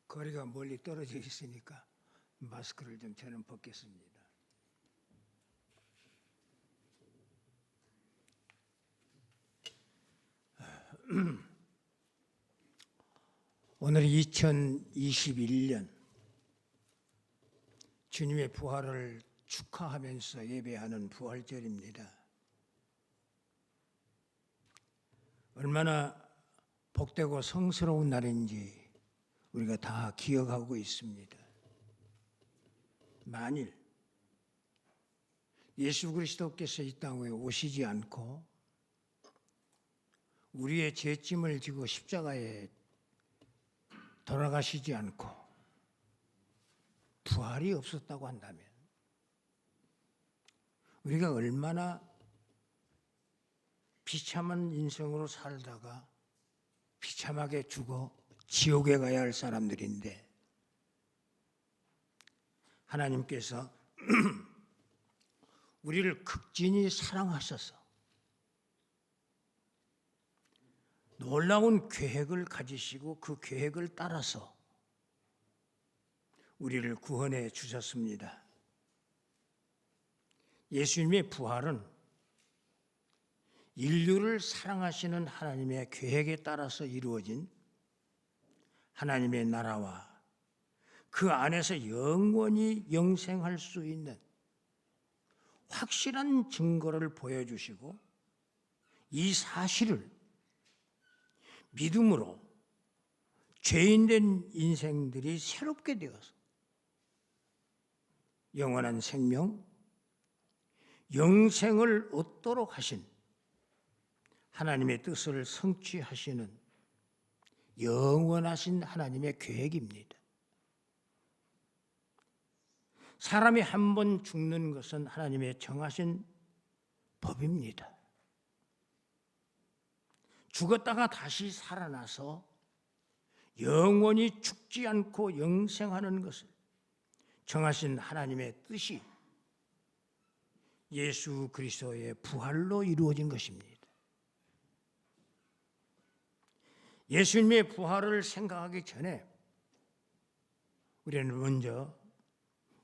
거리가 멀리 떨어져 있으니까 마스크를 좀 저는 벗겠습니다. 오늘 2021년 주님의 부활을 축하하면서 예배하는 부활절입니다. 얼마나 복되고 성스러운 날인지 우리가 다 기억하고 있습니다. 만일 예수 그리스도께서 이 땅에 오시지 않고 우리의 죄짐을 지고 십자가에 돌아가시지 않고 부활이 없었다고 한다면 우리가 얼마나 비참한 인생으로 살다가 비참하게 죽어 지옥에 가야 할 사람들인데 하나님께서 우리를 극진히 사랑하셔서 놀라운 계획을 가지시고 그 계획을 따라서 우리를 구원해 주셨습니다. 예수님의 부활은 인류를 사랑하시는 하나님의 계획에 따라서 이루어진 하나님의 나라와 그 안에서 영원히 영생할 수 있는 확실한 증거를 보여주시고 이 사실을 믿음으로 죄인된 인생들이 새롭게 되어서 영원한 생명, 영생을 얻도록 하신 하나님의 뜻을 성취하시는 영원하신 하나님의 계획입니다. 사람이 한 번 죽는 것은 하나님의 정하신 법입니다. 죽었다가 다시 살아나서 영원히 죽지 않고 영생하는 것을 정하신 하나님의 뜻이 예수 그리스도의 부활로 이루어진 것입니다. 예수님의 부활을 생각하기 전에 우리는 먼저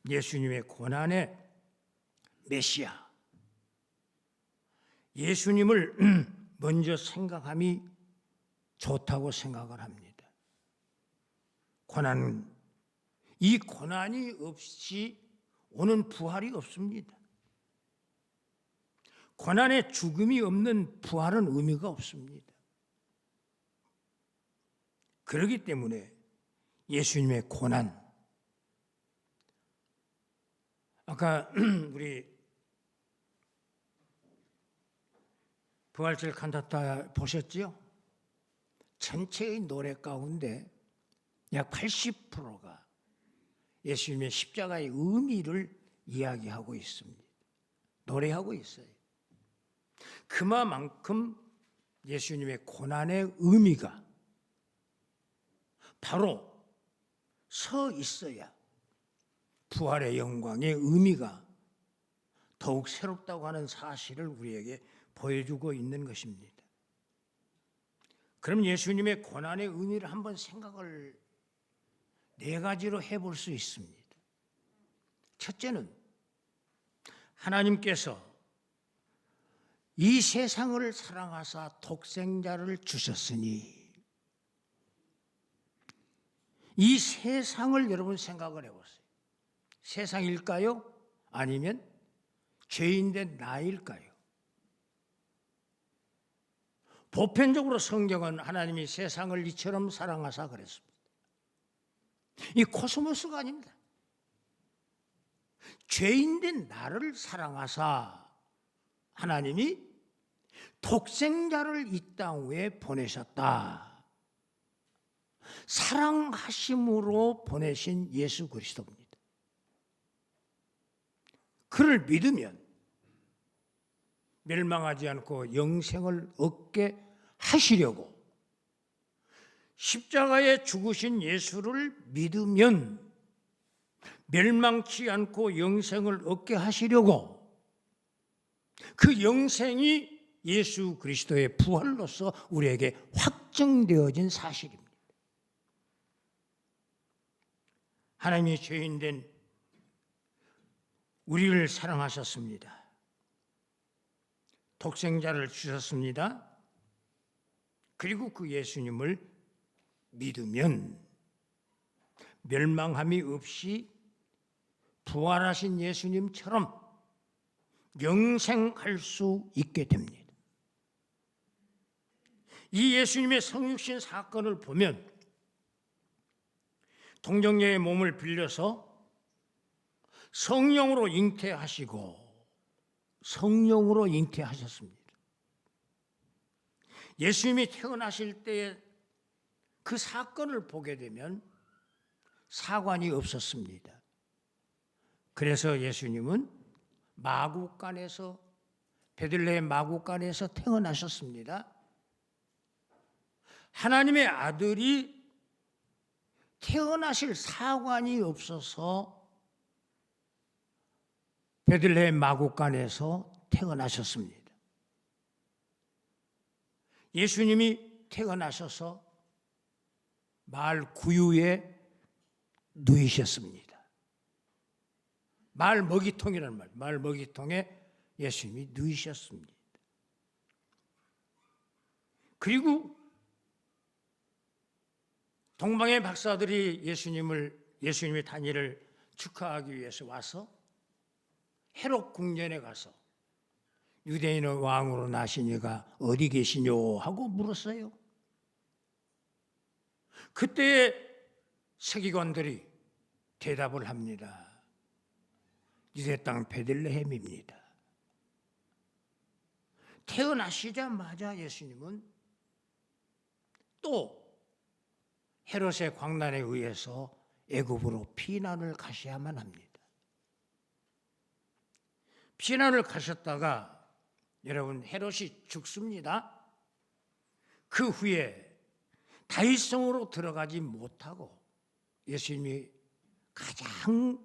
예수님의 고난의 메시아, 예수님을 먼저 생각함이 좋다고 생각을 합니다. 이 고난이 없이 오는 부활이 없습니다. 고난의 죽음이 없는 부활은 의미가 없습니다. 그렇기 때문에 예수님의 고난, 아까 우리 부활절 칸타타 보셨죠? 전체의 노래 가운데 약 80%가 예수님의 십자가의 의미를 이야기하고 있습니다. 노래하고 있어요. 그만큼 예수님의 고난의 의미가 바로 서 있어야 부활의 영광의 의미가 더욱 새롭다고 하는 사실을 우리에게 보여주고 있는 것입니다. 그럼 예수님의 고난의 의미를 한번 생각을 네 가지로 해볼 수 있습니다. 첫째는 하나님께서 이 세상을 사랑하사 독생자를 주셨으니 이 세상을 여러분 생각을 해보세요. 세상일까요? 아니면 죄인된 나일까요? 보편적으로 성경은 하나님이 세상을 이처럼 사랑하사 그랬습니다. 이 코스모스가 아닙니다. 죄인된 나를 사랑하사 하나님이 독생자를 이 땅 위에 보내셨다. 사랑하심으로 보내신 예수 그리스도입니다. 그를 믿으면 멸망하지 않고 영생을 얻게 하시려고 십자가에 죽으신 예수를 믿으면 멸망치 않고 영생을 얻게 하시려고 그 영생이 예수 그리스도의 부활로서 우리에게 확정되어진 사실입니다. 하나님이 죄인된 우리를 사랑하셨습니다. 독생자를 주셨습니다. 그리고 그 예수님을 믿으면 멸망함이 없이 부활하신 예수님처럼 영생할 수 있게 됩니다. 이 예수님의 성육신 사건을 보면 동정녀의 몸을 빌려서 성령으로 잉태하셨습니다. 예수님이 태어나실 때의 그 사건을 보게 되면 사관이 없었습니다. 그래서 예수님은 베들레헴 마구간에서 태어나셨습니다. 하나님의 아들이 태어나실 사관이 없어서 베들레헴 마구간에서 태어나셨습니다. 예수님이 태어나셔서 마을 구유에 누이셨습니다. 마을 먹이통이라는 말, 마을 먹이통에 예수님이 누이셨습니다. 그리고 동방의 박사들이 예수님의 탄일을 축하하기 위해서 와서 헤롯 궁전에 가서 유대인의 왕으로 나신 이가 어디 계시뇨 하고 물었어요. 그때 서기관들이 대답을 합니다. 유대 땅 베들레헴입니다. 태어나시자마자 예수님은 또 헤롯의 광난에 의해서 애굽으로 피난을 가셔야만 합니다. 피난을 가셨다가 여러분 헤롯이 죽습니다. 그 후에 다윗성으로 들어가지 못하고 예수님이 가장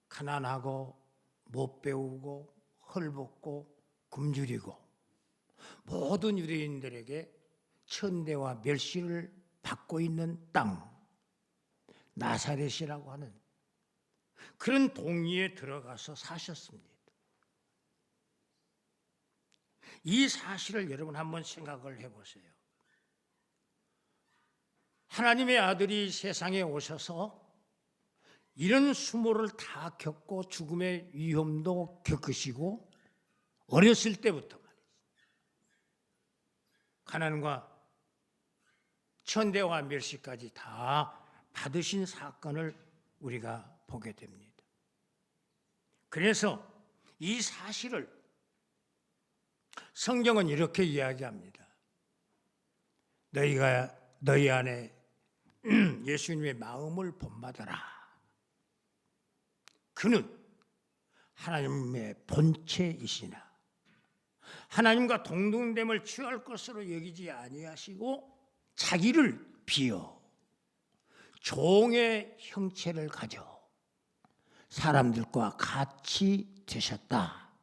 가난하고 못 배우고 헐벗고 굶주리고 모든 유대인들에게 천대와 멸시를 받고 있는 땅 나사렛이라고 하는 그런 동리에 들어가서 사셨습니다. 이 사실을 여러분 한번 생각을 해보세요. 하나님의 아들이 세상에 오셔서 이런 수모를 다 겪고 죽음의 위험도 겪으시고 어렸을 때부터 말이죠. 가난과 천대와 멸시까지 다 받으신 사건을 우리가 보게 됩니다. 그래서 이 사실을 성경은 이렇게 이야기합니다. 너희 안에 예수님의 마음을 본받아라. 그는 하나님의 본체이시나 하나님과 동등됨을 취할 것으로 여기지 아니하시고 자기를 비어 종의 형체를 가져 사람들과 같이 되셨다.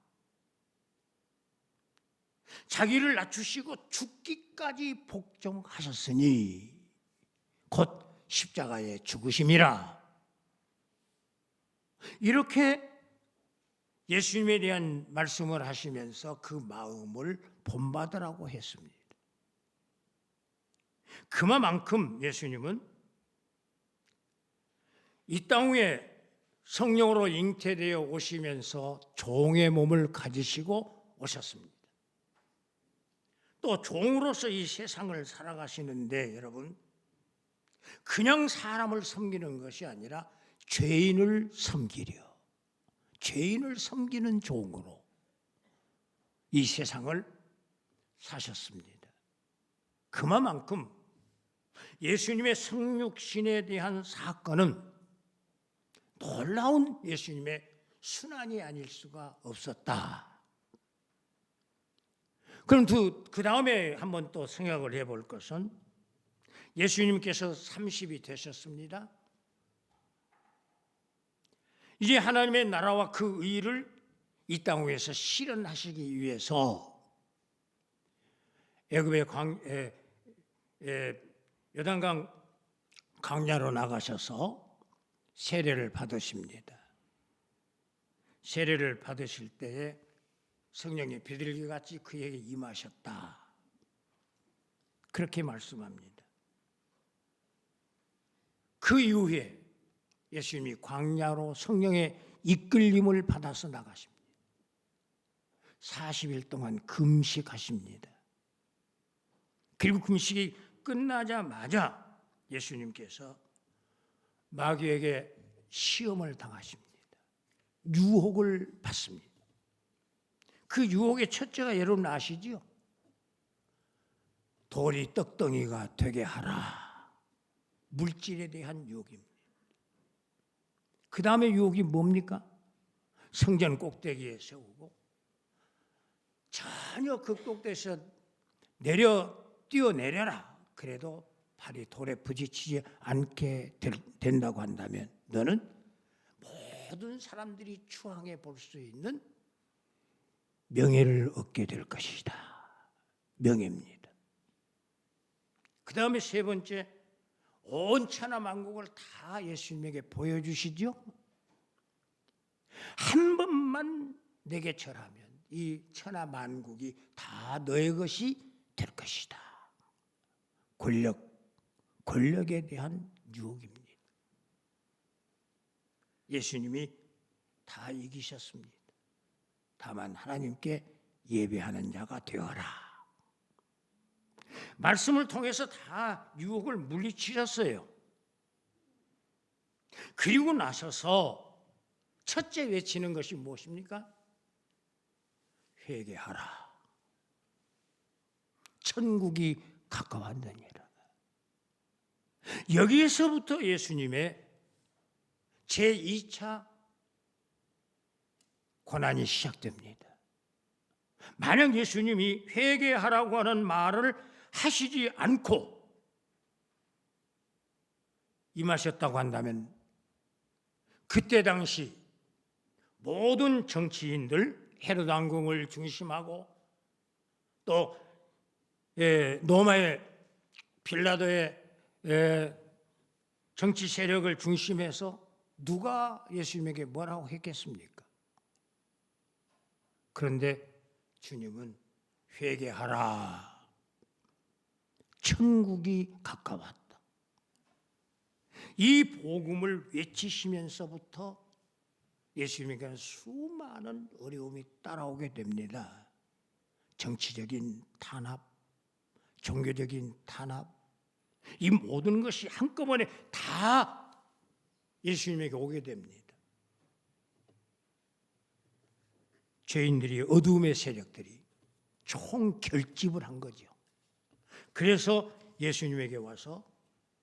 자기를 낮추시고 죽기까지 복종하셨으니 곧 십자가에 죽으심이라. 이렇게 예수님에 대한 말씀을 하시면서 그 마음을 본받으라고 했습니다. 그만큼 예수님은 이 땅 위에 성령으로 잉태되어 오시면서 종의 몸을 가지시고 오셨습니다. 또 종으로서 이 세상을 살아가시는데 여러분 그냥 사람을 섬기는 것이 아니라 죄인을 섬기는 종으로 이 세상을 사셨습니다. 그만큼 예수님의 성육신에 대한 사건은 놀라운 예수님의 순환이 아닐 수가 없었다. 그럼 그 다음에 한번 또 생각을 해볼 것은 예수님께서 30이 되셨습니다. 이제 하나님의 나라와 그 의를 이 땅 위에서 실현하시기 위해서 애굽의 요단강 광야로 나가셔서 세례를 받으십니다. 세례를 받으실 때에 성령의 비둘기같이 그에게 임하셨다. 그렇게 말씀합니다. 그 이후에 예수님이 광야로 성령의 이끌림을 받아서 나가십니다. 40일 동안 금식하십니다. 그리고 금식이 끝나자마자 예수님께서 마귀에게 시험을 당하십니다. 유혹을 받습니다. 그 유혹의 첫째가 여러분 아시죠? 돌이 떡덩이가 되게 하라. 물질에 대한 유혹입니다. 그 다음에 유혹이 뭡니까? 성전 꼭대기에 세우고 전혀 그 꼭대기에서 뛰어내려라. 그래도 발이 돌에 부딪히지 않게 된다고 한다면 너는 모든 사람들이 추앙해 볼 수 있는 명예를 얻게 될 것이다. 명예입니다. 그 다음에 세 번째, 온 천하 만국을 다 예수님에게 보여주시죠. 한 번만 내게 절하면 이 천하 만국이 다 너의 것이 될 것이다. 권력에 대한 유혹입니다. 예수님이 다 이기셨습니다. 다만 하나님께 예배하는 자가 되어라. 말씀을 통해서 다 유혹을 물리치셨어요. 그리고 나서서 첫째 외치는 것이 무엇입니까? 회개하라. 천국이 가까웠느니라. 여기에서부터 예수님의 제2차 고난이 시작됩니다. 만약 예수님이 회개하라고 하는 말을 하시지 않고 임하셨다고 한다면 그때 당시 모든 정치인들, 헤롯 왕궁을 중심하고 또 로마의 빌라도의 정치 세력을 중심해서 누가 예수님에게 뭐라고 했겠습니까? 그런데 주님은 회개하라. 천국이 가까웠다. 이 복음을 외치시면서부터 예수님에게는 수많은 어려움이 따라오게 됩니다. 정치적인 탄압, 종교적인 탄압, 이 모든 것이 한꺼번에 다 예수님에게 오게 됩니다. 죄인들이, 어두움의 세력들이 총결집을 한 거죠. 그래서 예수님에게 와서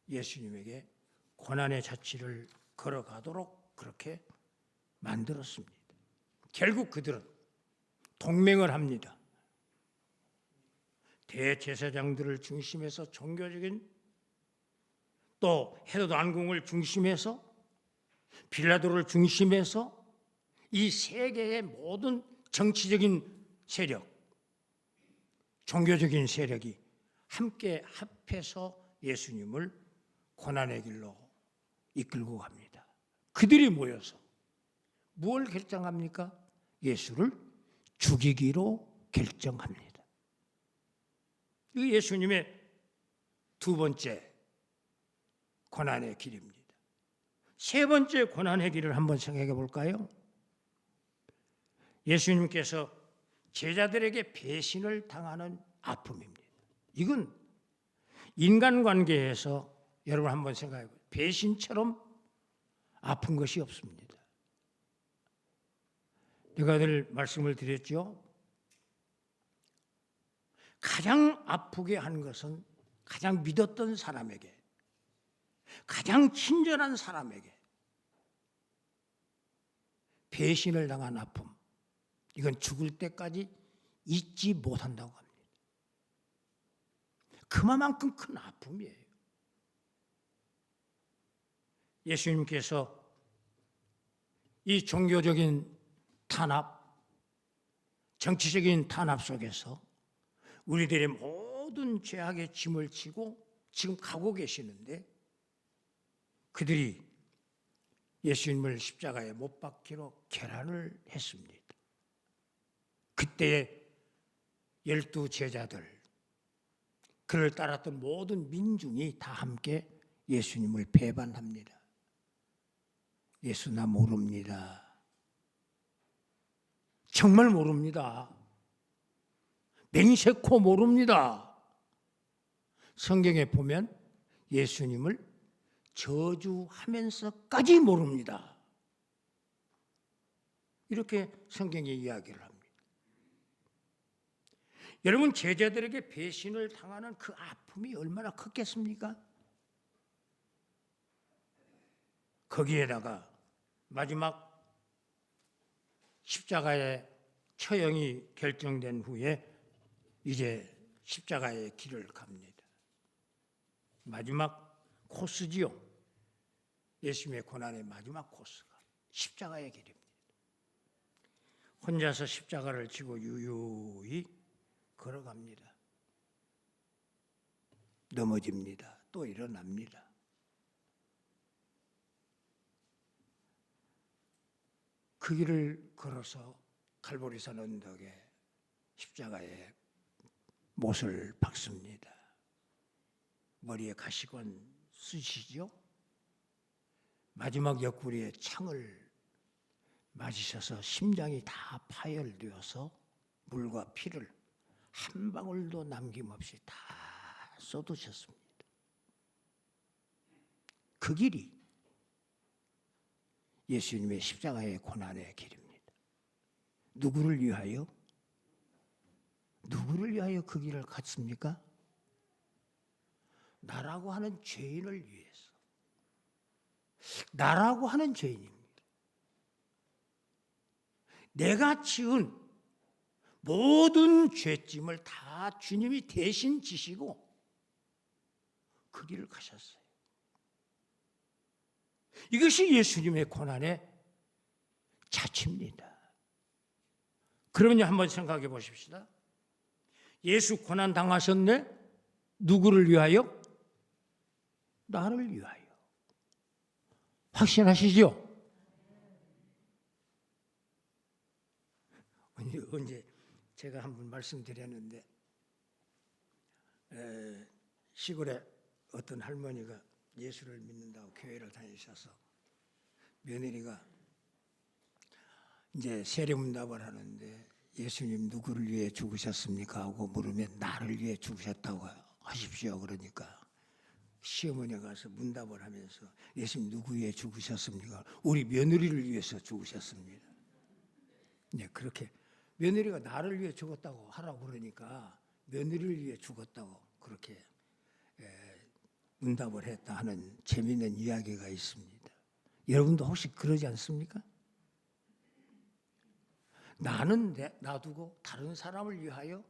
예수님에게 고난의 자취를 걸어가도록 그렇게 만들었습니다. 결국 그들은 동맹을 합니다. 대제사장들을 중심해서 종교적인 또 헤롯 왕궁을 중심해서 빌라도를 중심해서 이 세계의 모든 정치적인 세력, 종교적인 세력이 함께 합해서 예수님을 고난의 길로 이끌고 갑니다. 그들이 모여서 무엇을 결정합니까? 예수를 죽이기로 결정합니다. 이 예수님의 두 번째 고난의 길입니다. 세 번째 고난의 길을 한번 생각해 볼까요? 예수님께서 제자들에게 배신을 당하는 아픔입니다. 이건 인간관계에서 여러분 한번 생각해 보세요. 배신처럼 아픈 것이 없습니다. 내가 늘 말씀을 드렸죠. 가장 아프게 한 것은 가장 믿었던 사람에게, 가장 친절한 사람에게 배신을 당한 아픔, 이건 죽을 때까지 잊지 못한다고 합니다. 그만큼 큰 아픔이에요. 예수님께서 이 종교적인 탄압, 정치적인 탄압 속에서 우리들의 모든 죄악의 짐을 지고 지금 가고 계시는데 그들이 예수님을 십자가에 못 박기로 결단을 했습니다. 그때 12 제자들, 그를 따랐던 모든 민중이 다 함께 예수님을 배반합니다. 예수 나 모릅니다. 정말 모릅니다. 맹세코 모릅니다. 성경에 보면 예수님을 저주하면서까지 모릅니다. 이렇게 성경이 이야기를 합니다. 여러분, 제자들에게 배신을 당하는 그 아픔이 얼마나 컸겠습니까? 거기에다가 마지막 십자가의 처형이 결정된 후에 이제 십자가의 길을 갑니다. 마지막 코스지요. 예수님의 고난의 마지막 코스가 십자가의 길입니다. 혼자서 십자가를 지고 유유히 걸어갑니다. 넘어집니다. 또 일어납니다. 그 길을 걸어서 갈보리산 언덕에 십자가에 못을 박습니다. 머리에 가시관 쓰시죠? 마지막 옆구리에 창을 맞으셔서 심장이 다 파열되어서 물과 피를 한 방울도 남김없이 다 쏟으셨습니다. 그 길이 예수님의 십자가의 고난의 길입니다. 누구를 위하여? 누구를 위하여 그 길을 갔습니까? 나라고 하는 죄인을 위해서. 나라고 하는 죄인입니다. 내가 지은 모든 죄짐을 다 주님이 대신 지시고 그 길을 가셨어요. 이것이 예수님의 고난의 자취입니다. 그러면요, 한번 생각해 보십시다. 예수 고난 당하셨네? 누구를 위하여? 나를 위하여. 확신하시죠? 언제 제가 한번 말씀드렸는데 시골에 어떤 할머니가 예수를 믿는다고 교회를 다니셔서 며느리가 이제 세례문답을 하는데 예수님 누구를 위해 죽으셨습니까? 하고 물으면 나를 위해 죽으셨다고 하십시오. 그러니까 시어머니가 가서 문답을 하면서 예수님 누구 위해 죽으셨습니까? 우리 며느리를 위해서 죽으셨습니다. 네, 그렇게 며느리가 나를 위해 죽었다고 하라고 그러니까 며느리를 위해 죽었다고 그렇게 문답을 했다 하는 재미있는 이야기가 있습니다. 여러분도 혹시 그러지 않습니까? 나는 놔두고 다른 사람을 위하여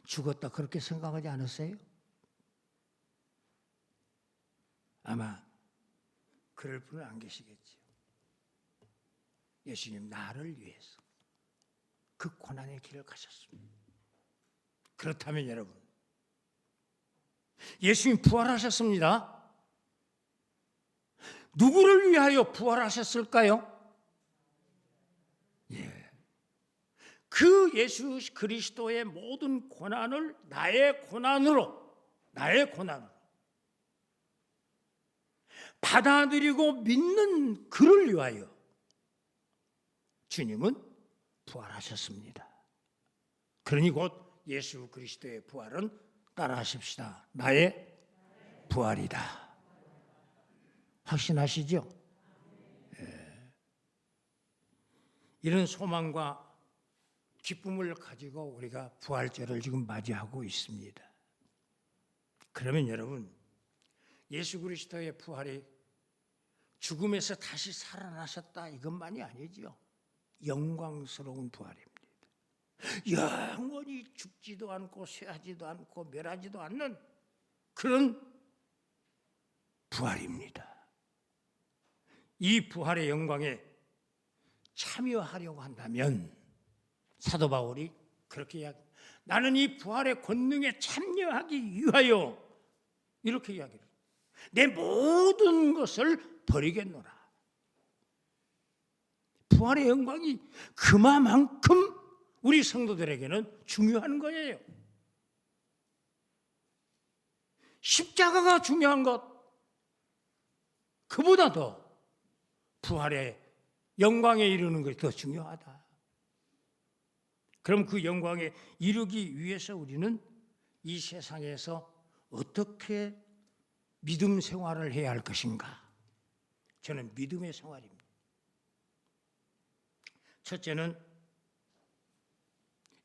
죽었다 그렇게 생각하지 않으세요? 아마 그럴 분은 안 계시겠지요. 예수님 나를 위해서 그 고난의 길을 가셨습니다. 그렇다면 여러분, 예수님 부활하셨습니다. 누구를 위하여 부활하셨을까요? 예. 그 예수 그리스도의 모든 고난을 나의 고난으로 받아들이고 믿는 그를 위하여 주님은 부활하셨습니다. 그러니 곧 예수 그리스도의 부활은 따라하십시다. 나의 부활이다. 확신하시죠? 예. 이런 소망과 기쁨을 가지고 우리가 부활절을 지금 맞이하고 있습니다. 그러면 여러분, 예수 그리스도의 부활이 죽음에서 다시 살아나셨다 이것만이 아니죠. 영광스러운 부활입니다. 영원히 죽지도 않고 쇠하지도 않고 멸하지도 않는 그런 부활입니다. 이 부활의 영광에 참여하려고 한다면 사도 바울이 그렇게 이야기합니다. 나는 이 부활의 권능에 참여하기 위하여 이렇게 이야기를 내 모든 것을 버리겠노라. 부활의 영광이 그만큼 우리 성도들에게는 중요한 거예요. 십자가가 중요한 것, 그보다 더 부활의 영광에 이르는 것이 더 중요하다. 그럼 그 영광에 이르기 위해서 우리는 이 세상에서 어떻게 믿음 생활을 해야 할 것인가? 저는 믿음의 생활입니다. 첫째는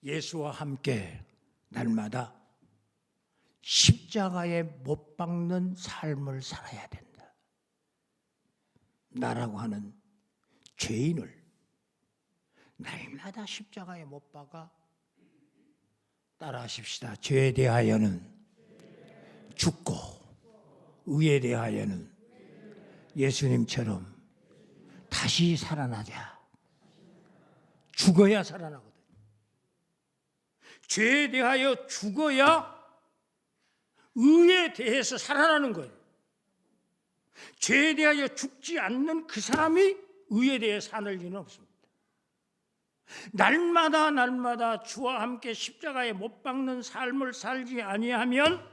예수와 함께 날마다 십자가에 못 박는 삶을 살아야 된다. 나라고 하는 죄인을 날마다 십자가에 못 박아 따라하십시다. 죄에 대하여는 죽고 의에 대하여는 예수님처럼 다시 살아나자. 죽어야 살아나거든. 죄에 대하여 죽어야 의에 대해서 살아나는 거예요. 죄에 대하여 죽지 않는 그 사람이 의에 대해 사는 리는 없습니다. 날마다 주와 함께 십자가에 못 박는 삶을 살지 아니하면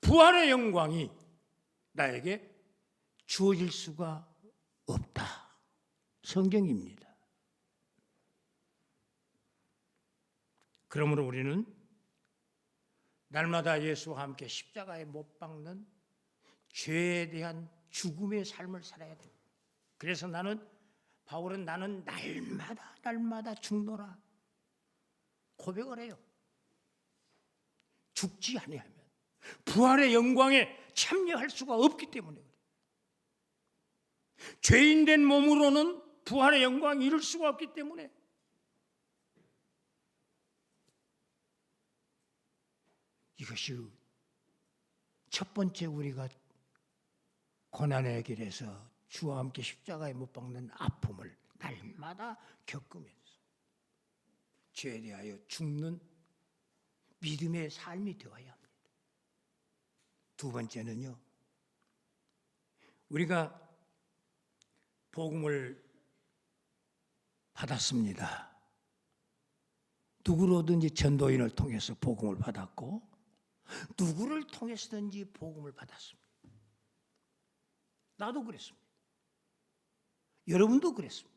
부활의 영광이 나에게 주어질 수가 없다. 성경입니다. 그러므로 우리는 날마다 예수와 함께 십자가에 못 박는 죄에 대한 죽음의 삶을 살아야 됩니다. 그래서 바울은 나는 날마다 죽노라 고백을 해요. 죽지 아니하면 부활의 영광에 참여할 수가 없기 때문에 그래요. 죄인된 몸으로는 부활의 영광을 이룰 수가 없기 때문에 이것이 첫 번째 우리가 고난의 길에서 주와 함께 십자가에 못 박는 아픔을 날마다 겪으면서 죄에 대하여 죽는 믿음의 삶이 되어야 합니다. 두 번째는요, 우리가 복음을 받았습니다. 누구로든지 전도인을 통해서 복음을 받았고 누구를 통해서든지 복음을 받았습니다. 나도 그랬습니다. 여러분도 그랬습니다.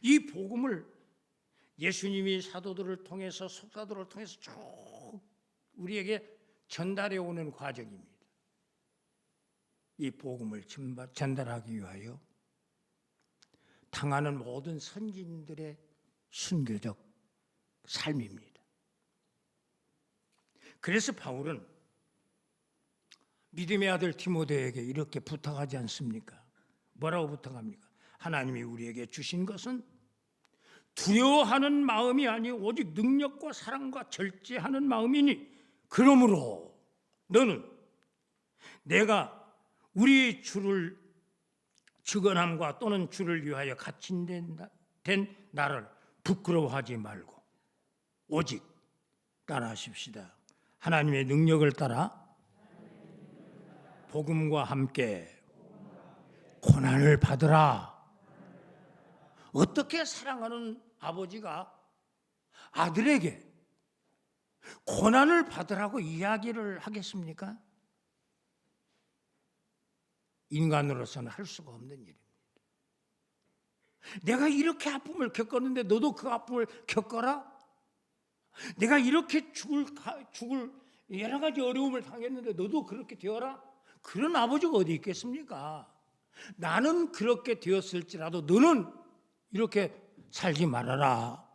이 복음을 예수님이 사도들을 통해서 속사도를 통해서 쭉 우리에게 전달해 오는 과정입니다. 이 복음을 전달하기 위하여 당하는 모든 선진들의 순교적 삶입니다. 그래서 바울은 믿음의 아들 디모데에게 이렇게 부탁하지 않습니까? 뭐라고 부탁합니까? 하나님이 우리에게 주신 것은 두려워하는 마음이 아니요 오직 능력과 사랑과 절제하는 마음이니 그러므로 너는 내가 우리 주를 증언함과 또는 주를 위하여 갇힌된 나를 부끄러워하지 말고 오직 따라하십시다. 하나님의 능력을 따라 복음과 함께 고난을 받으라. 어떻게 사랑하는 아버지가 아들에게 고난을 받으라고 이야기를 하겠습니까? 인간으로서는 할 수가 없는 일입니다. 내가 이렇게 아픔을 겪었는데 너도 그 아픔을 겪어라? 내가 이렇게 죽을 여러 가지 어려움을 당했는데 너도 그렇게 되어라? 그런 아버지가 어디 있겠습니까? 나는 그렇게 되었을지라도 너는 이렇게 살지 말아라.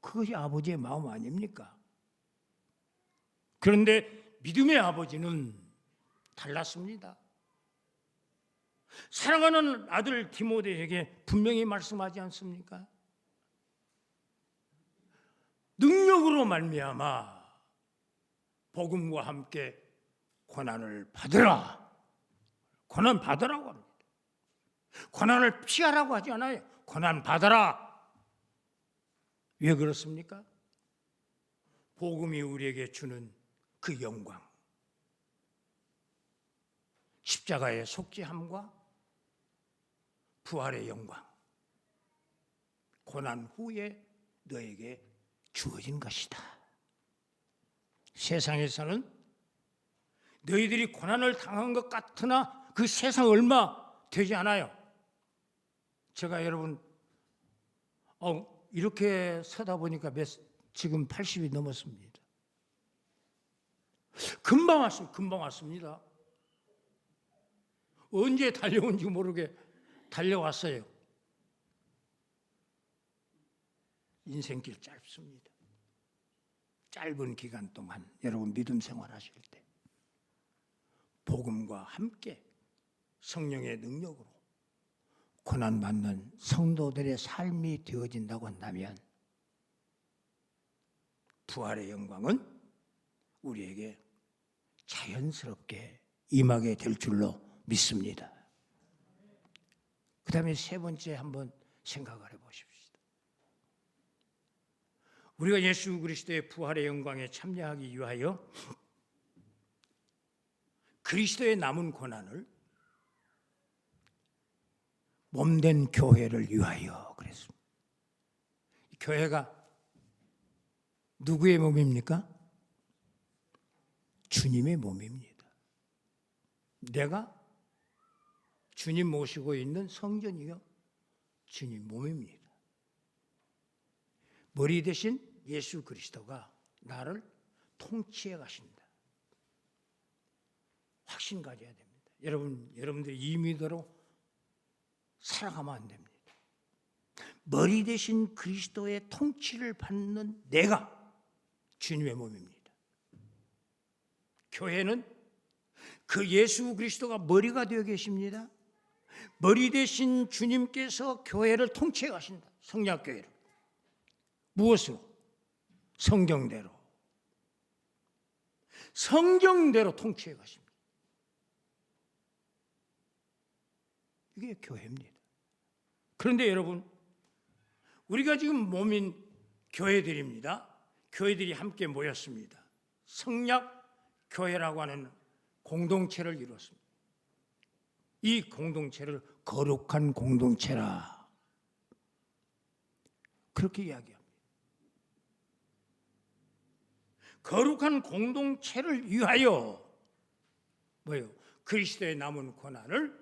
그것이 아버지의 마음 아닙니까? 그런데 믿음의 아버지는 달랐습니다. 사랑하는 아들 디모데에게 분명히 말씀하지 않습니까? 능력으로 말미암아 복음과 함께 고난을 받으라. 고난 받으라고 합니다. 고난을 피하라고 하지 않아요. 고난 받아라. 왜 그렇습니까? 복음이 우리에게 주는 그 영광, 십자가의 속죄함과 부활의 영광, 고난 후에 너에게 주어진 것이다. 세상에서는 너희들이 고난을 당한 것 같으나 그 세상 얼마 되지 않아요. 제가 여러분 이렇게 서다 보니까 지금 80이 넘었습니다. 금방 왔습니다. 언제 달려온지 모르게 달려왔어요. 인생길 짧습니다. 짧은 기간 동안 여러분 믿음 생활하실 때 복음과 함께 성령의 능력으로 고난받는 성도들의 삶이 되어진다고 한다면 부활의 영광은 우리에게 자연스럽게 임하게 될 줄로 믿습니다. 그 다음에 세 번째 한번 생각을 해보십시오. 우리가 예수 그리스도의 부활의 영광에 참여하기 위하여 그리스도의 남은 고난을 몸된 교회를 위하여 그랬습니다. 교회가 누구의 몸입니까? 주님의 몸입니다. 내가 주님 모시고 있는 성전이요 주님 몸입니다. 머리 대신 예수 그리스도가 나를 통치해 가신다. 확신 가져야 됩니다. 여러분들 이 믿음으로 살아가면 안 됩니다. 머리 대신 그리스도의 통치를 받는 내가 주님의 몸입니다. 교회는 그 예수 그리스도가 머리가 되어 계십니다. 머리 대신 주님께서 교회를 통치해 가신다. 성약교회를. 무엇으로? 성경대로. 성경대로 통치해 가십니다. 이게 교회입니다. 그런데 여러분, 우리가 지금 몸인 교회들입니다. 교회들이 함께 모였습니다. 성약교회라고 하는 공동체를 이루었습니다. 이 공동체를 거룩한 공동체라 그렇게 이야기합니다. 거룩한 공동체를 위하여 뭐예요? 그리스도의 남은 고난을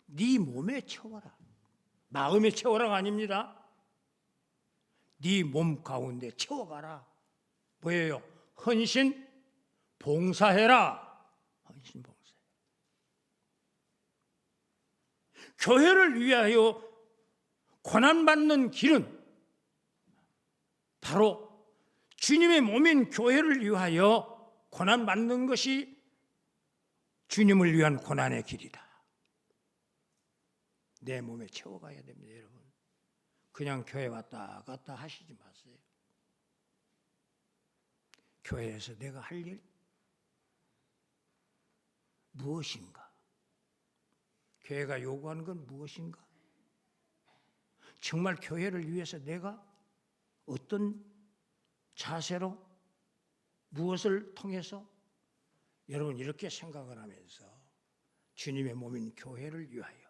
네 몸에 채워라. 마음에 채워라가 아닙니다. 네 몸 가운데 채워가라. 뭐예요? 헌신 봉사해라. 헌신 봉사. 교회를 위하여 고난받는 길은 바로 주님의 몸인 교회를 위하여 고난받는 것이 주님을 위한 고난의 길이다. 내 몸에 채워가야 됩니다, 여러분. 그냥 교회 왔다 갔다 하시지 마세요. 교회에서 내가 할 일 무엇인가? 교회가 요구하는 건 무엇인가? 정말 교회를 위해서 내가 어떤 자세로 무엇을 통해서 여러분 이렇게 생각을 하면서 주님의 몸인 교회를 위하여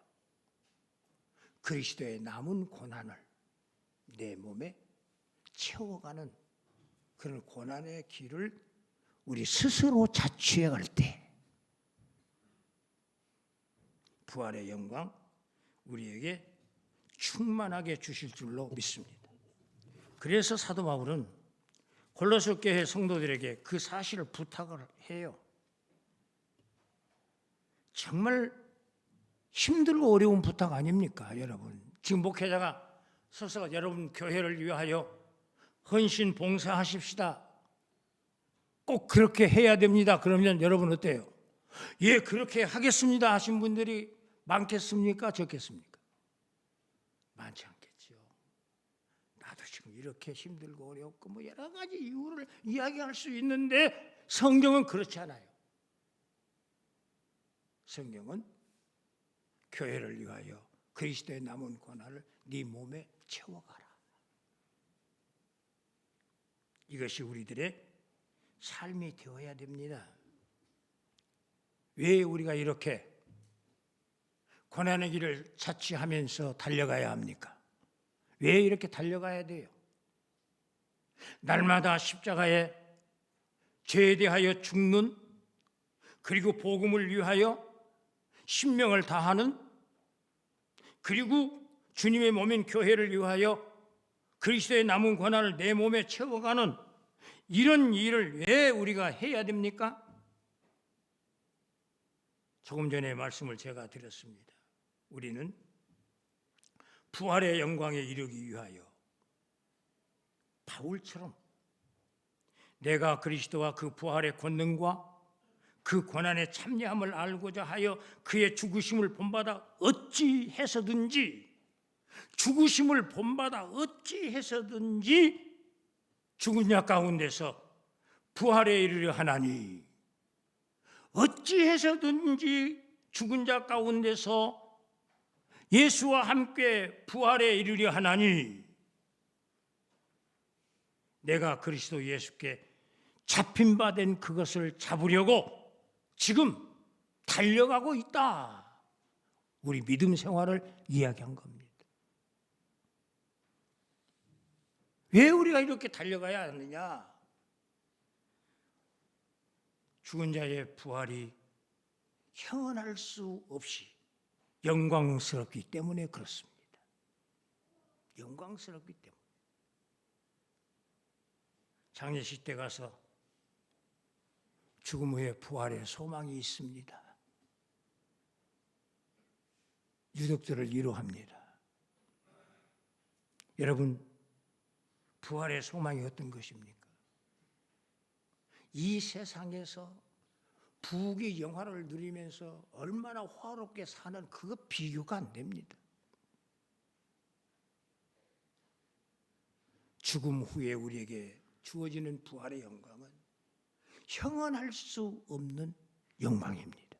그리스도의 남은 고난을 내 몸에 채워가는 그런 고난의 길을 우리 스스로 자취해 갈 때 부활의 영광 우리에게 충만하게 주실 줄로 믿습니다. 그래서 사도 바울은 골로새 교회 성도들에게 그 사실을 부탁을 해요. 정말 힘들고 어려운 부탁 아닙니까, 여러분? 지금 목회자가 서서 여러분 교회를 위하여 헌신 봉사하십시다. 꼭 그렇게 해야 됩니다. 그러면 여러분 어때요? 예, 그렇게 하겠습니다 하신 분들이 많겠습니까? 적겠습니까? 많지 않겠죠. 나도 지금 이렇게 힘들고 어렵고 뭐 여러 가지 이유를 이야기할 수 있는데 성경은 그렇지 않아요. 성경은 교회를 위하여 그리스도의 남은 고난을 네 몸에 채워가라. 이것이 우리들의 삶이 되어야 됩니다. 왜 우리가 이렇게 고난의 길을 자취하면서 달려가야 합니까? 왜 이렇게 달려가야 돼요? 날마다 십자가에 죄에 대하여 죽는, 그리고 복음을 위하여 신명을 다하는, 그리고 주님의 몸인 교회를 위하여 그리스도의 남은 권한을 내 몸에 채워가는 이런 일을 왜 우리가 해야 됩니까? 조금 전에 말씀을 제가 드렸습니다. 우리는 부활의 영광에 이르기 위하여 바울처럼 내가 그리스도와 그 부활의 권능과 그 고난의 참여함을 알고자 하여 그의 죽으심을 본받아 어찌해서든지 죽은 자 가운데서 부활에 이르려 하나니, 어찌해서든지 죽은 자 가운데서 예수와 함께 부활에 이르려 하나니, 내가 그리스도 예수께 잡힌 바 된 그것을 잡으려고 지금 달려가고 있다. 우리 믿음 생활을 이야기한 겁니다. 왜 우리가 이렇게 달려가야 하느냐? 죽은 자의 부활이 형언할 수 없이 영광스럽기 때문에 그렇습니다. 영광스럽기 때문에. 장례식 때 가서 죽음 후에 부활의 소망이 있습니다. 유족들을 위로합니다. 여러분, 부활의 소망이 어떤 것입니까? 이 세상에서 부귀 영화를 누리면서 얼마나 화롭게 사는 그거 비교가 안 됩니다. 죽음 후에 우리에게 주어지는 부활의 영광은 형언할 수 없는 영광입니다.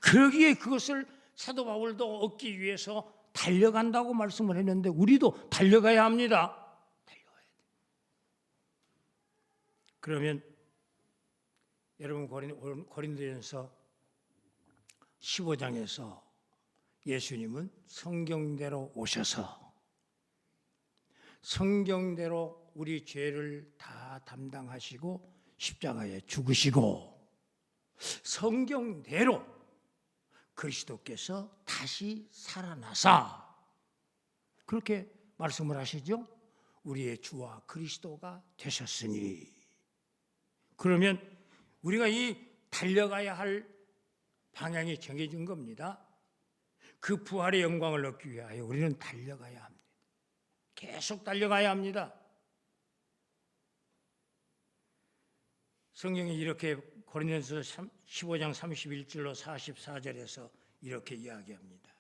그러기에 그것을 사도 바울도 얻기 위해서 달려간다고 말씀을 했는데 우리도 달려가야 합니다. 달려가야 돼요. 그러면 여러분 고린도전서 15장에서 예수님은 성경대로 오셔서 성경대로 우리 죄를 다 담당하시고 십자가에 죽으시고 성경대로 그리스도께서 다시 살아나사 그렇게 말씀을 하시죠. 우리의 주와 그리스도가 되셨으니. 그러면 우리가 이 달려가야 할 방향이 정해진 겁니다. 그 부활의 영광을 얻기 위하여 우리는 달려가야 합니다. 계속 달려가야 합니다. 성경이 이렇게 고린도전서 15장 31절로 44절에서 이렇게 이야기합니다.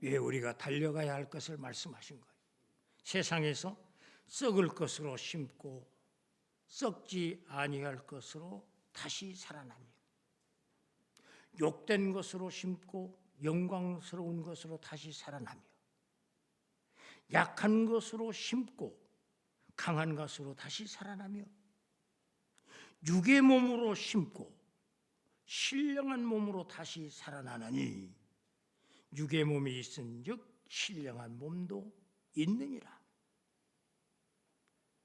왜 우리가 달려가야 할 것을 말씀하신 거예요. 세상에서 썩을 것으로 심고 썩지 아니할 것으로 다시 살아나며 욕된 것으로 심고 영광스러운 것으로 다시 살아나며 약한 것으로 심고 강한 것으로 다시 살아나며 육의 몸으로 심고 신령한 몸으로 다시 살아나나니 육의 몸이 있은즉 신령한 몸도 있느니라.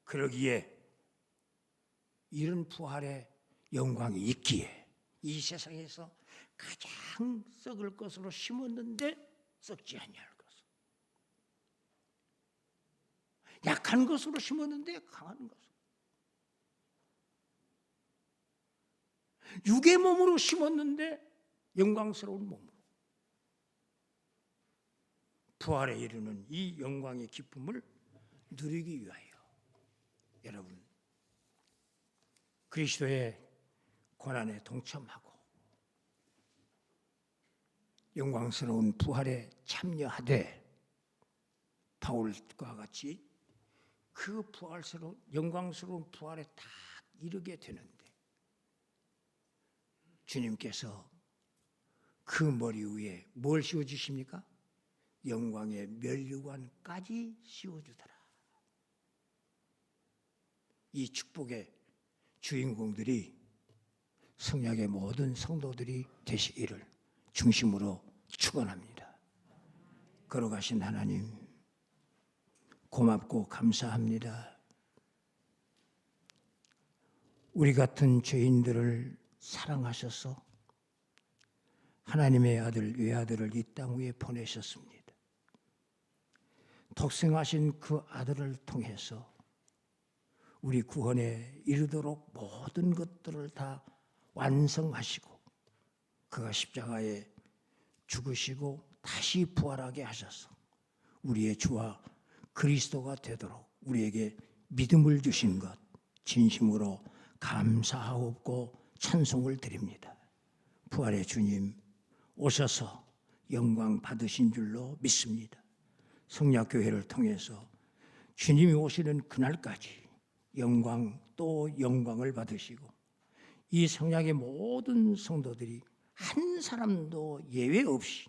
그러기에 이런 부활의 영광이 있기에 이 세상에서 가장 썩을 것으로 심었는데 썩지 아니할 것으로, 약한 것으로 심었는데 강한 것으로, 육의 몸으로 심었는데 영광스러운 몸으로 부활에 이르는 이 영광의 기쁨을 누리기 위하여 여러분 그리스도의 고난에 동참하고 영광스러운 부활에 참여하되 바울과 같이 그 부활스러운 영광스러운 부활에 다 이르게 되는데 주님께서 그 머리 위에 뭘 씌워주십니까? 영광의 면류관까지 씌워주더라. 이 축복의 주인공들이 성약의 모든 성도들이 되시기를 중심으로 축원합니다. 걸어가신 하나님 고맙고 감사합니다. 우리 같은 죄인들을 사랑하셔서 하나님의 아들 외아들을 이 땅 위에 보내셨습니다. 독생하신 그 아들을 통해서 우리 구원에 이르도록 모든 것들을 다 완성하시고 그가 십자가에 죽으시고 다시 부활하게 하셔서 우리의 주와 그리스도가 되도록 우리에게 믿음을 주신 것 진심으로 감사하옵고 찬송을 드립니다. 부활의 주님 오셔서 영광 받으신 줄로 믿습니다. 성약교회를 통해서 주님이 오시는 그날까지 영광 또 영광을 받으시고 이 성약의 모든 성도들이 한 사람도 예외 없이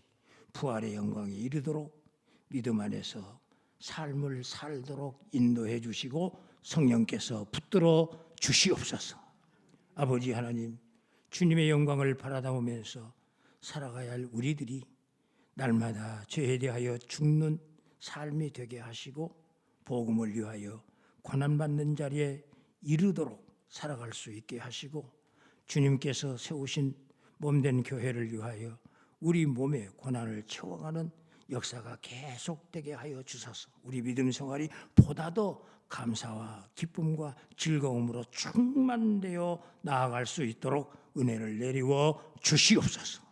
부활의 영광에 이르도록 믿음 안에서 삶을 살도록 인도해 주시고 성령께서 붙들어 주시옵소서. 아버지 하나님, 주님의 영광을 바라다보면서 살아가야 할 우리들이 날마다 죄에 대하여 죽는 삶이 되게 하시고 복음을 위하여 고난받는 자리에 이르도록 살아갈 수 있게 하시고 주님께서 세우신 몸된 교회를 위하여 우리 몸의 고난을 채워가는 역사가 계속되게 하여 주소서. 우리 믿음 생활이 보다 더 감사와 기쁨과 즐거움으로 충만되어 나아갈 수 있도록 은혜를 내리워 주시옵소서.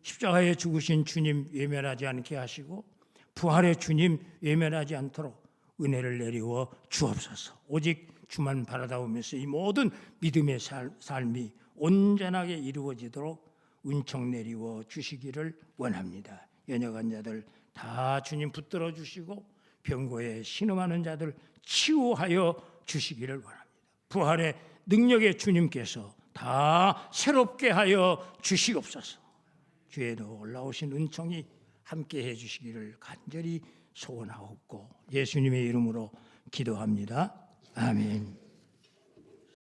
십자가에 죽으신 주님 외면하지 않게 하시고 부활의 주님 외면하지 않도록 은혜를 내리워 주옵소서. 오직 주만 바라다보면서 이 모든 믿음의 삶이 온전하게 이루어지도록 은총 내리워 주시기를 원합니다. 연약한 자들 다 주님 붙들어 주시고 병고에 신음하는 자들 치유하여 주시기를 원합니다. 부활의 능력의 주님께서 다 새롭게 하여 주시옵소서. 주에도 올라오신 은총이 함께 해주시기를 간절히 소원하옵고 예수님의 이름으로 기도합니다. 아멘.